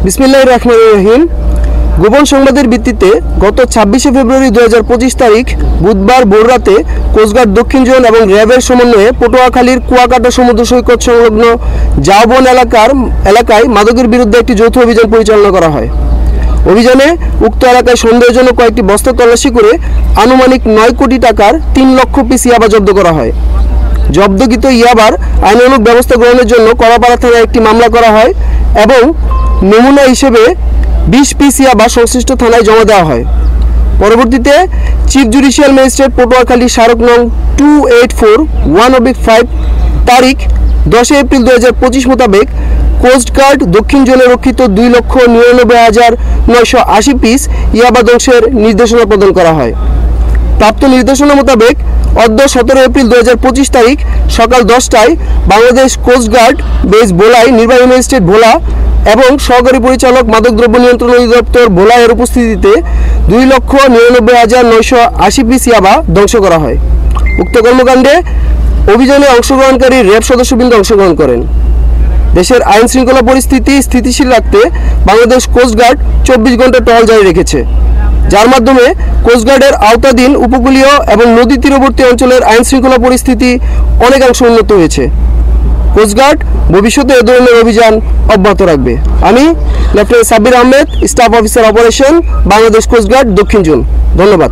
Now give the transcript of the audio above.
বিসমিল্লাহির রহমানির রহিম। গোপন সংবাদের ভিত্তিতে গত 26 ফেব্রুয়ারি 2025 তারিখ বুধবার ভোররাতে কোস্টগার্ড দক্ষিণ জোন এবং র্যাবের সমন্বয়ে পটুয়াখালীর কুয়াকাটা সমুদ্র সৈকত সংলগ্ন জাওবন এলাকায় মাদকের বিরুদ্ধে একটি যৌথ অভিযান পরিচালনা করা হয়। অভিযানে উক্ত এলাকায় সন্দেহজনক কয়েকটি বস্তা তল্লাশি করে আনুমানিক 9 কোটি টাকার 3 লক্ষ পিস ইয়াবা জব্দ করা হয়। জব্দকৃত ইয়াবার আইনানুগ ব্যবস্থা গ্রহণের জন্য কলাপাড়া থানায় একটি মামলা করা হয় এবং নমুনা হিসেবে 20 পিস ইয়াবা সংশ্লিষ্ট থানায় জমা দেওয়া হয়। পরবর্তীতে চিফ জুডিশিয়াল ম্যাজিস্ট্রেট পটুয়াখালী স্মারক নং 2841/5 তারিখ 10 এপ্রিল 2025 মোতাবেক কোস্টগার্ড দক্ষিণ জোনে রক্ষিত 2,99,980 পিস ইয়াবা ধ্বংসের নির্দেশনা প্রদান করা হয়। প্রাপ্ত নির্দেশনা মোতাবেক অদ্য 17 এপ্রিল 2025 তারিখ সকাল 10টায় বাংলাদেশ কোস্টগার্ড বেস ভোলায় নির্বাহী ম্যাজিস্ট্রেট ভোলা এবং সহকারী পরিচালক মাদকদ্রব্য নিয়ন্ত্রণ অধিদপ্তর ভোলা এর উপস্থিতিতে 2,99,980 পিস ইয়াবা ধ্বংস করা হয়। উক্ত কর্মকাণ্ডে অভিযানে অংশগ্রহণকারী র্যাব সদস্যবৃন্দ অংশগ্রহণ করেন। দেশের আইন শৃঙ্খলা পরিস্থিতি স্থিতিশীল রাখতে বাংলাদেশ কোস্টগার্ড 24 ঘন্টা টহল জারি রেখেছে, যার মাধ্যমে কোস্টগার্ডের আওতাধীন উপকূলীয় এবং নদী তীরবর্তী অঞ্চলের আইন শৃঙ্খলা পরিস্থিতি অনেকাংশ উন্নত হয়েছে। কোস্টগার্ড ভবিষ্যতে এ ধরনের অভিযান অব্যাহত রাখবে। আমি lieutenant Sabbir Ahmed, staff officer operation, Bangladesh coastguard দক্ষিণ জোন। ধন্যবাদ।